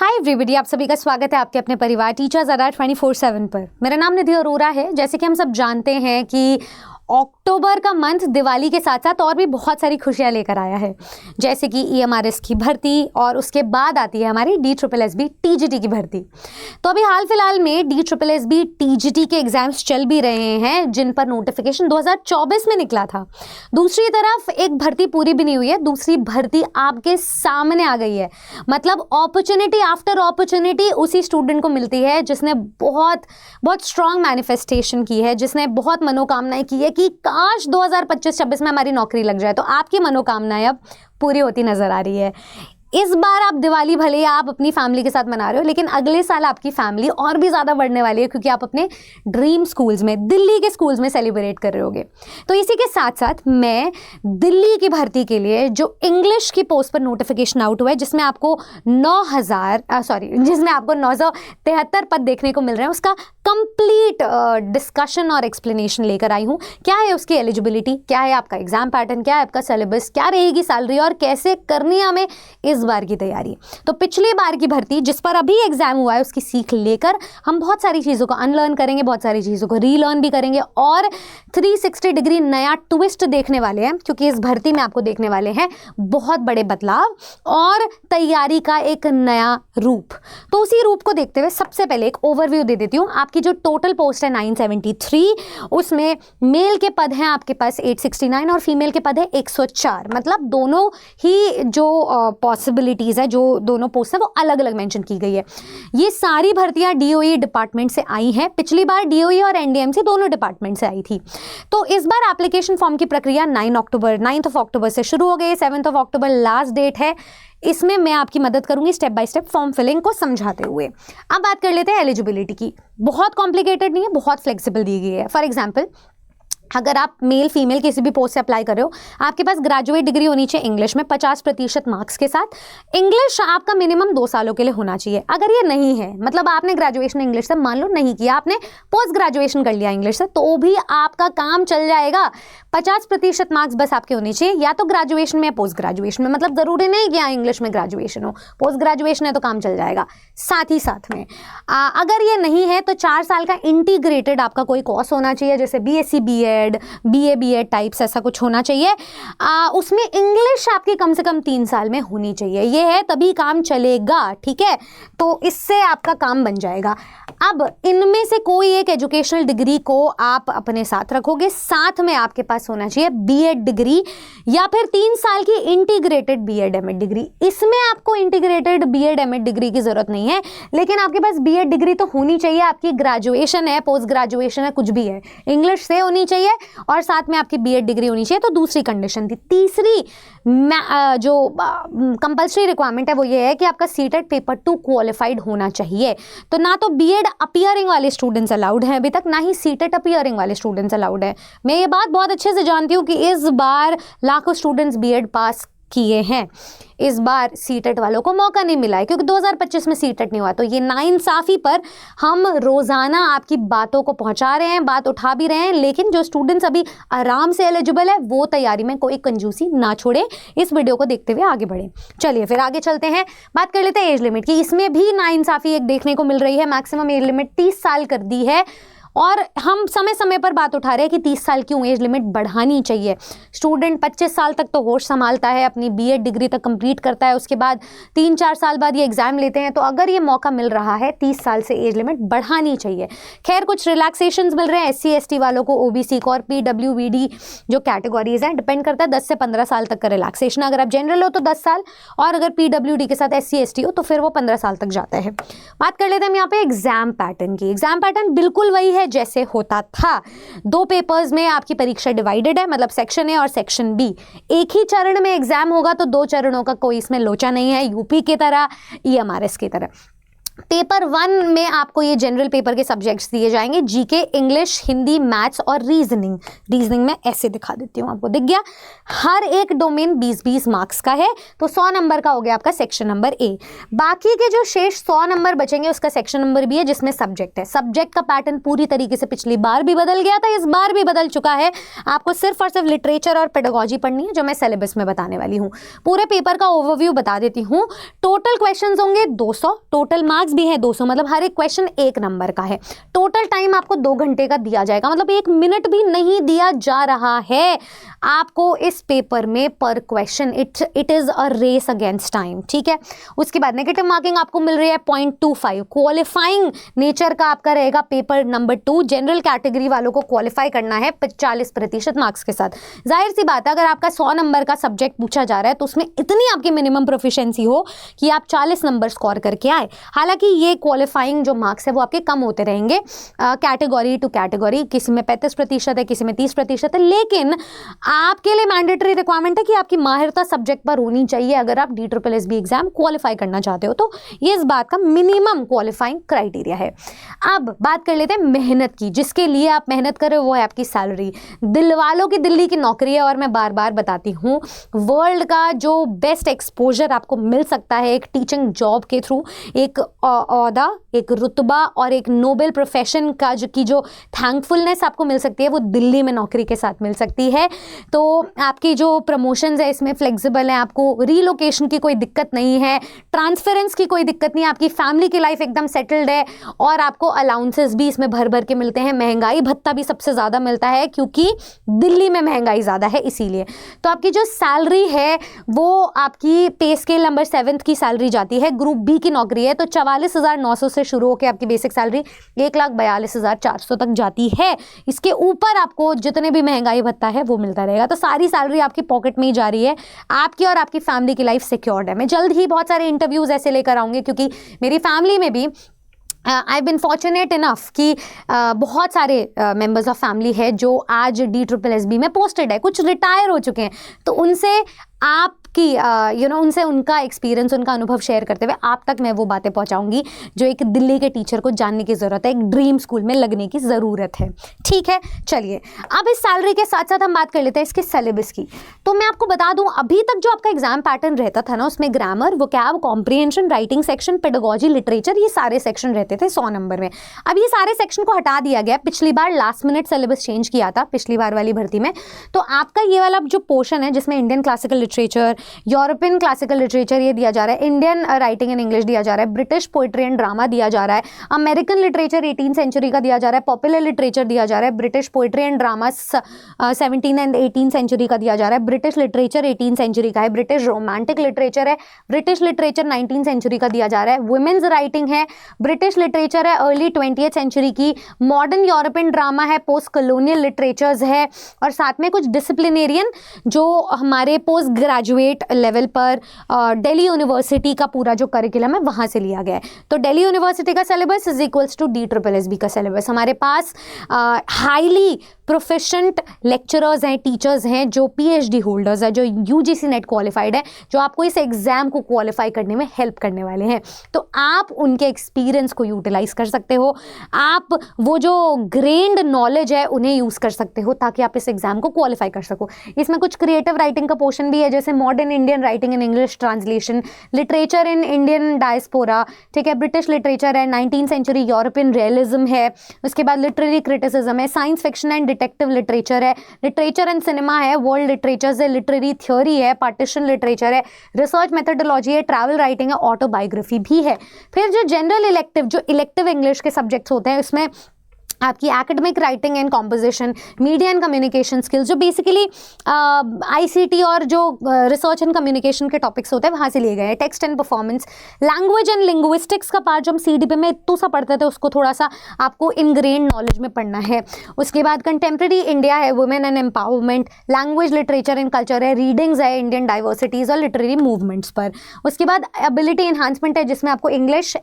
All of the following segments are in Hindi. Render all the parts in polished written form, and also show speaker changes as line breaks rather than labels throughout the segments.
हाय एवरीबॉडी, आप सभी का स्वागत है आपके अपने परिवार टीचर्स अड्डा 24/7 पर। मेरा नाम निधि अरोरा है। जैसे कि हम सब जानते हैं कि अक्टूबर का मंथ दिवाली के साथ साथ और भी बहुत सारी खुशियां लेकर आया है, जैसे कि EMRS की भर्ती और उसके बाद आती है हमारी DSSB TGT की भर्ती। तो अभी हाल फिलहाल में DSSB TGT के एग्जाम्स चल भी रहे हैं, जिन पर नोटिफिकेशन 2024 में निकला था। दूसरी तरफ एक भर्ती पूरी भी नहीं हुई है, दूसरी भर्ती आपके सामने आ गई है। मतलब अपॉर्चुनिटी आफ्टर अपॉर्चुनिटी उसी स्टूडेंट को मिलती है जिसने बहुत बहुत स्ट्रांग मैनिफेस्टेशन की है, जिसने बहुत मनोकामनाएं की है कि काश 2025-26 में हमारी नौकरी लग जाए। तो आपकी मनोकामनाएं अब पूरी होती नजर आ रही है। इस बार आप दिवाली भले ही आप अपनी फैमिली के साथ मना रहे हो, लेकिन अगले साल आपकी फैमिली और भी ज़्यादा बढ़ने वाली है, क्योंकि आप अपने ड्रीम स्कूल्स में, दिल्ली के स्कूल्स में सेलिब्रेट कर रहे होगे। तो इसी के साथ साथ मैं दिल्ली की भर्ती के लिए जो इंग्लिश की पोस्ट पर नोटिफिकेशन आउट हुआ है, जिसमें आपको 973 पद देखने को मिल रहे हैं, उसका कंप्लीट डिस्कशन और एक्सप्लेनेशन लेकर आई हूँ। क्या है उसकी एलिजिबिलिटी, क्या है आपका एग्जाम पैटर्न, क्या है आपका सिलेबस, क्या रहेगी सैलरी और कैसे करनी है हमें इस बार की तैयारी। तो पिछली बार की भर्ती जिस पर अभी एग्जाम हुआ है, उसकी सीख लेकर हम बहुत सारी चीज़ों को अनलर्न करेंगे, बहुत सारी चीज़ों को रीलर्न भी करेंगे और 360 डिग्री नया ट्विस्ट देखने वाले हैं, क्योंकि इस भर्ती में आपको देखने वाले हैं बहुत बड़े बदलाव और तैयारी का एक नया रूप। तो उसी रूप को देखते हुए सबसे पहले एक ओवरव्यू दे देती हूँ। आपकी जो टोटल पोस्ट है 973, उसमें मेल के पद हैं आपके पास 869 और फीमेल के पद है 104। मतलब दोनों ही जो पॉसिबिलिटीज़ है, जो दोनों पोस्ट है, वो अलग अलग मेंशन की गई है। ये सारी भर्तियां DOE डिपार्टमेंट से आई हैं। पिछली बार DOE और NDMC दोनों डिपार्टमेंट से आई थी। तो इस बार एप्लीकेशन फॉर्म की प्रक्रिया 9 अक्टूबर से शुरू हो गई। 7 अक्टूबर लास्ट डेट है। इसमें मैं आपकी मदद करूंगी step by step form filling को समझाते हुए। अब बात कर लेते हैं एलिजिबिलिटी की। बहुत कॉम्प्लिकेटेड नहीं है, बहुत फ्लेक्सिबल दी गई है। फॉर एग्जाम्पल, अगर आप मेल फीमेल किसी भी पोस्ट से अप्लाई कर रहे हो, आपके पास ग्रेजुएट डिग्री होनी चाहिए इंग्लिश में 50% मार्क्स के साथ। इंग्लिश आपका मिनिमम 2 सालों के लिए होना चाहिए। अगर ये नहीं है, मतलब आपने ग्रेजुएशन इंग्लिश से मान लो नहीं किया, आपने पोस्ट ग्रेजुएशन कर लिया इंग्लिश से, तो भी आपका काम चल जाएगा। 50% मार्क्स बस आपके होने चाहिए, या तो ग्रेजुएशन में या पोस्ट ग्रेजुएशन में। मतलब ज़रूरी नहीं कि यहाँ इंग्लिश में ग्रेजुएशन हो, पोस्ट ग्रेजुएशन है तो काम चल जाएगा। साथ ही साथ में अगर ये नहीं है तो 4 साल का इंटीग्रेटेड आपका कोई कोर्स होना चाहिए, जैसे BSc BEd, BA टाइप्स, ऐसा कुछ होना चाहिए। उसमें इंग्लिश आपकी कम से कम 3 साल में होनी चाहिए। ये है तभी काम चलेगा, ठीक है। तो इससे आपका काम बन जाएगा। अब इनमें से कोई एक एजुकेशनल डिग्री को आप अपने साथ रखोगे। साथ में आपके पास होना चाहिए BEd डिग्री या फिर 3 साल की इंटीग्रेटेड BEd MA डिग्री। इसमें आपको इंटीग्रेटेड BEd MA डिग्री की जरूरत नहीं है, लेकिन आपके पास BEd डिग्री तो होनी चाहिए। आपकी ग्रेजुएशन है, पोस्ट ग्रेजुएशन है, कुछ भी है, इंग्लिश से होनी चाहिए और साथ में आपकी BEd डिग्री होनी चाहिए। तो दूसरी कंडीशन थी। तीसरी जो कंपल्सरी रिक्वायरमेंट है वो ये है कि आपका CTET पेपर 2 क्वालिफाइड होना चाहिए। तो ना तो BEd अपीयरिंग वाले स्टूडेंट्स अलाउड हैं अभी तक, ना ही CTET अपीयरिंग वाले स्टूडेंट्स अलाउड है। मैं ये बात बहुत अच्छे से जानती हूँ कि इस बार लाखों स्टूडेंट्स BEd पास किए हैं। इस बार CTET वालों को मौका नहीं मिला है, क्योंकि 2025 में CTET नहीं हुआ। तो ये नाइंसाफी पर हम रोजाना आपकी बातों को पहुंचा रहे हैं, बात उठा भी रहे हैं, लेकिन जो स्टूडेंट्स अभी आराम से एलिजिबल है वो तैयारी में कोई कंजूसी ना छोड़े। इस वीडियो को देखते हुए आगे बढ़े। चलिए फिर आगे चलते हैं, बात कर लेते हैं एज लिमिट की। इसमें भी नाइंसाफी एक देखने को मिल रही है। मैक्सिमम एज लिमिट 30 साल कर दी है और हम समय समय पर बात उठा रहे हैं कि 30 साल क्यों एज लिमिट बढ़ानी चाहिए। स्टूडेंट 25 साल तक तो होश संभालता है, अपनी BEd डिग्री तक कंप्लीट करता है, उसके बाद 3-4 साल बाद ये एग्जाम लेते हैं। तो अगर ये मौका मिल रहा है, 30 साल से एज लिमिट बढ़ानी चाहिए। खैर, कुछ रिलैक्सेशंस मिल रहे हैं SC ST वालों को, OBC को और PWBD जो कैटेगरीज हैं, डिपेंड करता है 10 से 15 साल तक का रिलैक्सेशन। अगर आप जनरल हो तो 10 साल और अगर PWD के साथ SC ST हो तो फिर वो 15 साल तक जाता है। बात कर लेते हैं हम यहाँ पे एग्जाम पैटर्न की। एग्जाम पैटर्न बिल्कुल वही है जैसे होता था। 2 पेपर्स में आपकी परीक्षा डिवाइडेड है, मतलब सेक्शन A और सेक्शन B। एक ही चरण में एग्जाम होगा, तो 2 चरणों का कोई इसमें लोचा नहीं है, यूपी की तरह, EMRS की तरह। पेपर 1 में आपको ये जनरल पेपर के सब्जेक्ट्स दिए जाएंगे, जीके, इंग्लिश, हिंदी, मैथ्स और रीजनिंग में ऐसे दिखा देती हूँ आपको, दिख गया। हर एक डोमेन 20-20 मार्क्स का है, तो 100 नंबर का हो गया आपका सेक्शन नंबर ए। बाकी के जो शेष 100 नंबर बचेंगे उसका सेक्शन नंबर बी है, जिसमें सब्जेक्ट है। सब्जेक्ट का पैटर्न पूरी तरीके से पिछली बार भी बदल गया था, इस बार भी बदल चुका है। आपको सिर्फ और सिर्फ लिटरेचर और पेडागोजी पढ़नी है, जो मैं सिलेबस में बताने वाली हूँ। पूरे पेपर का ओवरव्यू बता देती हूँ। टोटल क्वेश्चन होंगे 200, टोटल मार्क्स भी है 200, मतलब हर एक क्वेश्चन 1 नंबर का है। टोटल टाइम आपको 2 घंटे का दिया जाएगा, मतलब 1 मिनट भी नहीं दिया जा रहा है आपको इस पेपर में पर question. It is a race against time, ठीक है। उसके बाद नेगेटिव मार्किंग आपको मिल रही है 0.25। क्वालिफाइंग नेचर का आपका रहेगा पेपर नंबर 2। जनरल कैटेगरी वालों को क्वालिफाई करना है 40% मार्क्स के साथ। जाहिर सी बात है, अगर आपका 100 नंबर का सब्जेक्ट पूछा जा रहा है तो उसमें इतनी आपकी मिनिमम प्रोफिशिएंसी हो कि आप 40 नंबर स्कोर करके आए। हालांकि ये क्वालिफाइंग जो मार्क्स है वो आपके कम होते रहेंगे कैटेगरी टू कैटेगरी, किसी में 35% है, किसी में 30% है, लेकिन आपके लिए मैंडेटरी रिक्वायरमेंट है कि आपकी माहिरता सब्जेक्ट पर होनी चाहिए अगर आप DSSB एग्जाम क्वालिफाई करना चाहते हो। तो ये इस बात का मिनिमम क्वालिफाइंग क्राइटेरिया है। अब बात कर लेते हैं मेहनत की, जिसके लिए आप मेहनत कर रहे हो वो है आपकी सैलरी। दिल वालों की दिल्ली की नौकरी है, और मैं बार बार बताती हूँ वर्ल्ड का जो बेस्ट एक्सपोजर आपको मिल सकता है एक टीचिंग जॉब के थ्रू, एक औहदा, एक रुतबा और एक नोबेल प्रोफेशन का जो थैंकफुलनेस आपको मिल सकती है वो दिल्ली में नौकरी के साथ मिल सकती है। तो आपकी जो प्रमोशंस है इसमें फ्लेक्सिबल है, आपको रीलोकेशन की कोई दिक्कत नहीं है, ट्रांसफरेंस की कोई दिक्कत नहीं है, आपकी फैमिली की लाइफ एकदम सेटल्ड है, और आपको अलाउंसेस भी इसमें भर भर के मिलते हैं। महंगाई भत्ता भी सबसे ज़्यादा मिलता है क्योंकि दिल्ली में महंगाई ज़्यादा है इसीलिए। तो आपकी जो सैलरी है वो आपकी पे स्केल नंबर 7 की सैलरी जाती है, ग्रुप बी की नौकरी है, तो 44,900 से शुरू होकर आपकी बेसिक सैलरी 1,42,400 तक जाती है। इसके ऊपर आपको जितने भी महंगाई भत्ता है वो मिलता रहेगा। तो सारी सैलरी आपकी पॉकेट में ही जा रही है, आपकी और आपकी फैमिली की लाइफ सिक्योर्ड है। मैं जल्द ही बहुत सारे इंटरव्यूज ऐसे लेकर आऊँगी, क्योंकि मेरी फैमिली में भी आई बिन फॉर्चुनेट इनफ कि बहुत सारे मेंबर्स ऑफ फैमिली है जो आज DSSB में पोस्टेड है, कुछ रिटायर हो चुके हैं। तो उनसे आपकी उनसे उनका एक्सपीरियंस, उनका अनुभव शेयर करते हुए आप तक मैं वो बातें पहुंचाऊंगी जो एक दिल्ली के टीचर को जानने की ज़रूरत है, एक ड्रीम स्कूल में लगने की ज़रूरत है, ठीक है। चलिए अब इस सैलरी के साथ साथ हम बात कर लेते हैं इसके सिलेबस की। तो मैं आपको बता दूं, अभी तक जो आपका एग्जाम पैटर्न रहता था ना, उसमें grammar, vocab, comprehension, writing section, pedagogy, literature, ये सारे सेक्शन रहते थे 100 नंबर में। अब ये सारे सेक्शन को हटा दिया गया। पिछली बार लास्ट मिनट सिलेबस चेंज किया था पिछली बार वाली भर्ती में। तो आपका ये वाला जो पोर्शन है जिसमें Indian classical literature, European classical literature ये दिया जा रहा है, इंडियन राइटिंग एंड इंग्लिश दिया जा रहा है, ब्रिटिश पोइट्री एंड ड्रामा दिया जा रहा है, अमेरिकन लिटरेचर 18 सेंचुरी का दिया जा रहा है, पॉपुलर लिटरेचर दिया जा रहा है, British poetry and drama 17 and 18 century का दिया जा रहा है, ब्रिटिश लिटरेचर 18 सेंचुरी का है, ब्रिटिश रोमांटिक लिटरेचर है, ब्रिटिश लिटरेचर 19 सेंचुरी का दिया जा रहा है, वुमेन्स राइटिंग है, ब्रिटिश लिटरेचर है अर्ली 20th सेंचुरी की, मॉडर्न यूरोपियन ड्रामा है, पोस्ट कॉलोनियल लिटरेचर्स है, और साथ में कुछ डिसिप्लिनेरियन जो हमारे पोस्ट ग्रेजुएट लेवल पर दिल्ली यूनिवर्सिटी का पूरा जो करिकुलम है वहां से लिया गया है। तो दिल्ली यूनिवर्सिटी का syllabus is equals to DSSB का सिलेबस। हमारे पास हाईली प्रोफिशिएंट लेक्चरर्स हैं, टीचर्स हैं जो PhD होल्डर्स हैं, जो UGC नेट क्वालिफाइड है, जो आपको इस एग्जाम को क्वालिफाई करने में हेल्प करने वाले हैं। तो आप उनके एक्सपीरियंस को यूटिलाइज कर सकते हो, आप वो जो ग्रेन्ड नॉलेज है उन्हें यूज कर सकते हो ताकि आप इस एग्जाम को क्वालिफाई कर सको। इसमें कुछ क्रिएटिव राइटिंग का पोर्शन भी है, जैसे modern Indian writing in English translation, literature in Indian diaspora, ठीक है, ब्रिटिश लिटरेचर है, 19th सेंचुरी यूरोपियन रियलिज्म है, उसके बाद लिटरेरी क्रिटिसिज्म है, science fiction and detective literature है, लिटरेचर एंड सिनेमा है, वर्ल्ड लिटरेचर है, लिटरेरी थ्योरी है, पार्टीशन लिटरेचर है, रिसर्च मेथोडोलॉजी है, ट्रैवल राइटिंग है, ऑटोबायोग्राफी भी है। फिर जो जनरल इलेक्टिव, जो इलेक्टिव इंग्लिश के सब्जेक्ट्स होते हैं, उसमें आपकी academic writing and composition, media and communication skills, जो बेसिकली ICT और जो रिसर्च एंड कम्युनिकेशन के टॉपिक्स होते हैं वहाँ से लिए गए हैं, text and performance, language and linguistics का पार्ट जो हम CDP में इतना सा पढ़ते थे उसको थोड़ा सा आपको इनग्रेन नॉलेज में पढ़ना है। उसके बाद कंटेम्प्रेरी इंडिया है, women and empowerment, language, literature and culture है, रीडिंग्स है, इंडियन डाइवर्सिटीज़ और लिटरेरी मूवमेंट्स पर। उसके बाद एबिलिटी एनहांसमेंट है जिसमें आपको इंग्लिश,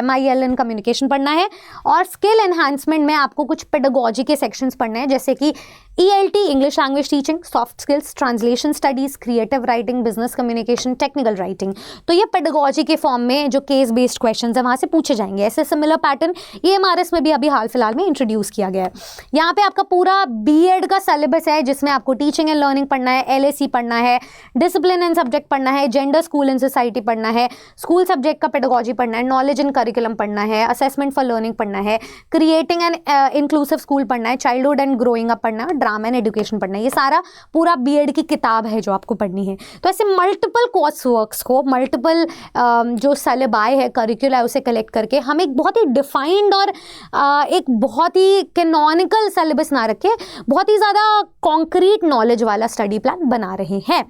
MIL एंड कम्युनिकेशन पढ़ना है, और स्किल एनहांसमेंट में आपको कुछ पेडागोजी के सेक्शंस पढ़ने हैं, जैसे कि ELT English language teaching, soft skills, translation studies, creative writing, business communication, technical writing. तो ये पेडागोजी के फॉर्म में जो केस बेस्ड क्वेश्चंस है वहाँ से पूछे जाएंगे। ऐसे सिमिलर पैटर्न EMRS में भी अभी हाल फिलहाल में इंट्रोड्यूस किया गया है। यहाँ पे आपका पूरा B.Ed का सिलेबस है जिसमें आपको टीचिंग एंड लर्निंग पढ़ना है, LAC पढ़ना है, डिसिप्लिन एंड सब्जेक्ट पढ़ना है, जेंडर स्कूल एंड सोसाइटी पढ़ना है, स्कूल सब्जेक्ट का पेडागोजी पढ़ना है, नॉलेज एंड करिकुलम पढ़ना है, असेसमेंट फॉर लर्निंग पढ़ना है, क्रिएटिंग एंड इंक्लूसिव स्कूल पढ़ना है, चाइल्डहुड एंड ग्रोइंग अप पढ़ना है, ड्रामा एंड एजुकेशन पढ़ना है। ये सारा पूरा B.Ed की किताब है जो आपको पढ़नी है। तो ऐसे मल्टीपल कोर्स वर्क्स को, मल्टीपल जो सिलेबाई है, करिकुला है, उसे कलेक्ट करके हम एक बहुत ही डिफाइंड और एक बहुत ही कैनोनिकल सिलेबस ना रखे, बहुत ही ज़्यादा कॉन्क्रीट नॉलेज वाला स्टडी प्लान बना रहे हैं।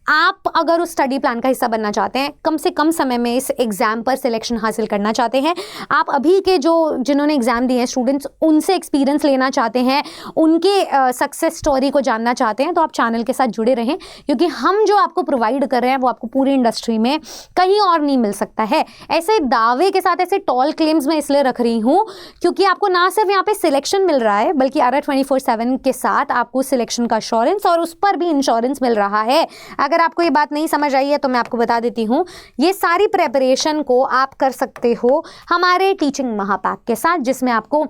आप अगर उस स्टडी प्लान का हिस्सा बनना चाहते हैं, कम से कम समय में इस एग्ज़ाम पर सिलेक्शन हासिल करना चाहते हैं, आप अभी के जिन्होंने एग्ज़ाम दिए हैं स्टूडेंट्स, उनसे एक्सपीरियंस लेना चाहते हैं, उनके सक्सेस स्टोरी को जानना चाहते हैं, तो आप चैनल के साथ जुड़े रहें, क्योंकि हम जो आपको प्रोवाइड कर रहे हैं वो आपको पूरी इंडस्ट्री में कहीं और नहीं मिल सकता है। ऐसे दावे के साथ, ऐसे टॉल क्लेम्स मैं इसलिए रख रही हूँ क्योंकि आपको ना सिर्फ यहाँ पे सिलेक्शन मिल रहा है, बल्कि ARA 24/7 के साथ आपको सिलेक्शन का अश्योरेंस और उस पर भी इंश्योरेंस मिल रहा है। अगर आपको ये बात नहीं समझ आई है तो मैं आपको बता देती हूँ, ये सारी प्रेपरेशन को आप कर सकते हो हमारे टीचिंग महापैक के साथ, जिसमें आपको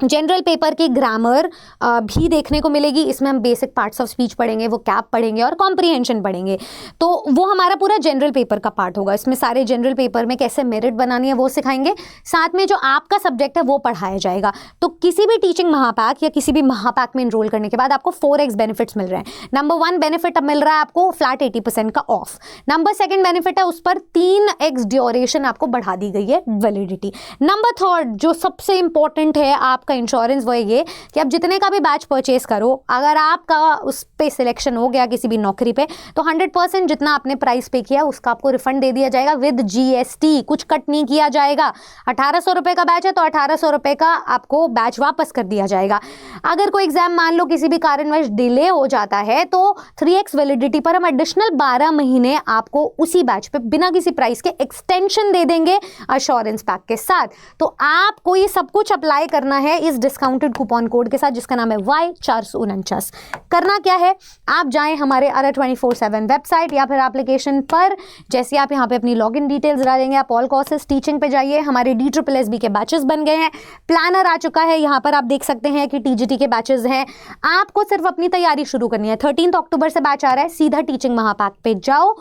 जनरल पेपर की ग्रामर भी देखने को मिलेगी। इसमें हम बेसिक पार्ट्स ऑफ स्पीच पढ़ेंगे, वो कैप पढ़ेंगे और कॉम्प्रिहेंशन पढ़ेंगे। तो वो हमारा पूरा जनरल पेपर का पार्ट होगा। इसमें सारे जनरल पेपर में कैसे मेरिट बनानी है वो सिखाएंगे, साथ में जो आपका सब्जेक्ट है वो पढ़ाया जाएगा। तो किसी भी टीचिंग महापैक या किसी भी महापैक में इनरोल करने के बाद आपको 4x बेनिफिट्स मिल रहे हैं। नंबर 1 बेनिफिट अब मिल रहा है आपको फ्लैट 80% का ऑफ। नंबर 2 बेनिफिट है, उस पर 3x ड्यूरेशन आपको बढ़ा दी गई है वैलिडिटी। नंबर 3 जो सबसे इंपॉर्टेंट है आपका इंश्योरेंस, वो ये कि आप जितने का भी बैच परचेस करो, अगर आपका उस पे सिलेक्शन हो गया किसी भी नौकरी पे, तो 100% जितना आपने प्राइस पे किया उसका आपको रिफंड दे दिया जाएगा विद GST। कुछ कट नहीं किया जाएगा। 1800 रुपये का बैच है तो 1800 रुपये का आपको बैच वापस कर दिया जाएगा। अगर कोई एग्जाम मान लो किसी भी कारणवश डिले हो जाता है तो 3x वैलिडिटी पर हम एडिशनल 12 महीने आपको उसी बैच पे बिना किसी प्राइस के एक्सटेंशन दे देंगे अश्योरेंस पैक के साथ। तो आपको ये सब कुछ अप्लाई करना है इस डिस्काउंटेड कूपन कोड के साथ जिसका नाम है Y449। करना क्या है, आप जाएं हमारे ARA 24/7 वेबसाइट या फिर एप्लीकेशन पर। जैसे आप यहाँ पे अपनी लॉगिन डिटेल्स डालेंगे, आप ऑल कोर्सेज टीचिंग पे जाइए। हमारे DSSB के बैचेस बन गए हैं, प्लानर आ चुका है। यहाँ पर आप देख सकते हैं कि TGT के बैचेस हैं। आपको सिर्फ अपनी तैयारी शुरू करनी है। 13 अक्टूबर से बैच आ रहा है, सीधा टीचिंग महापैक पे जाओ,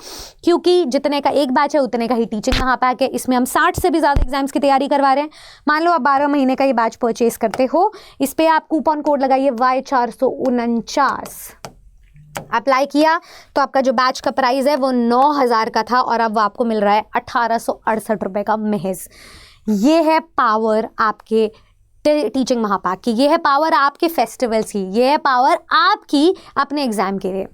क्योंकि जितने का एक बैच है उतने का ही टीचिंग महापैक है। इसमें हम 60 से भी ज़्यादा एग्जाम्स की तैयारी करवा रहे हैं। मान लो आप 12 महीने का ये बैच परचेस करते हो, इस पे आप कूपन कोड लगाइए Y449। अप्लाई किया तो आपका जो बैच का प्राइस है वो 9000 का था और अब वो आपको मिल रहा है 1868 रुपये का महज। ये है पावर आपके टीचिंग महापैक की, ये है पावर आपके फेस्टिवल्स की, ये है पावर आपकी अपने एग्जाम के लिए।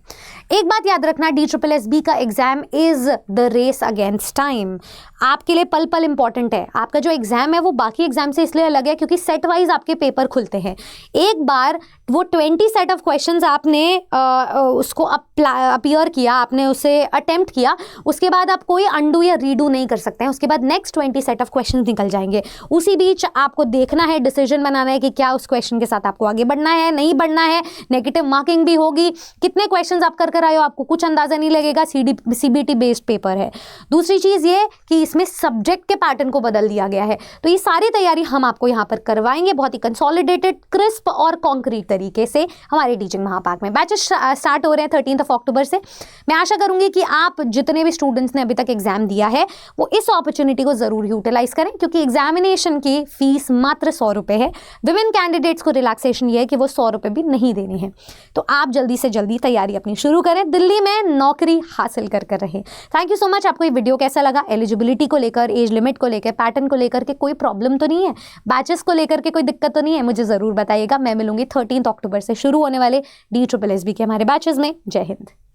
एक बात याद रखना, DSSB का exam is the race against time. आपके लिए पल पल इंपॉर्टेंट है। आपका जो एग्जाम है वो बाकी एग्जाम से इसलिए अलग है क्योंकि सेट वाइज आपके पेपर खुलते हैं। एक बार वो 20 सेट ऑफ क्वेश्चंस आपने उसको अपीयर किया, आपने उसे अटेम्प्ट किया, उसके बाद आप कोई अंडू या रीडू नहीं कर सकते हैं। उसके बाद नेक्स्ट 20 सेट ऑफ क्वेश्चंस निकल जाएंगे। उसी बीच आपको देखना है, डिसीजन बनाना है कि क्या उस क्वेश्चन के साथ आपको आगे बढ़ना है, नहीं बढ़ना है। नेगेटिव मार्किंग भी होगी। कितने क्वेश्चंस आप कर आए हो आपको कुछ अंदाजा नहीं लगेगा। CBT बेस्ड पेपर है। दूसरी चीज ये कि इसमें सब्जेक्ट के पैटर्न को बदल दिया गया है। तो ये सारी तैयारी हम आपको यहाँ पर करवाएंगे बहुत ही कंसोलिडेटेड, क्रिस्प और कॉन्क्रीट तरीके से हमारे टीचिंग महापैक में। बैचेस स्टार्ट हो रहे हैं 13 अक्टूबर से। मैं आशा करूंगी कि आप जितने भी स्टूडेंट्स ने अभी तक एग्जाम दिया है वो इस अपॉर्चुनिटी को जरूर यूटिलाइज करें, क्योंकि एग्जामिनेशन की फीस मात्र 100 रुपये है। विमेन कैंडिडेट्स को रिलैक्सेशन ये है कि वो 100 रुपये भी नहीं देने हैं। तो आप जल्दी से जल्दी तैयारी अपनी शुरू करें, दिल्ली में नौकरी हासिल कर रहे। Thank you so much. आपको ये वीडियो कैसा लगा? एलिजिबिलिटी को लेकर, एज लिमिट को लेकर, पैटर्न को लेकर के कोई प्रॉब्लम तो नहीं है? बैचेस को लेकर के कोई दिक्कत तो नहीं है? मुझे जरूर बताइएगा। मैं मिलूंगी 13 अक्टूबर से शुरू होने वाले DSSB के हमारे बैचेस में। जय हिंद।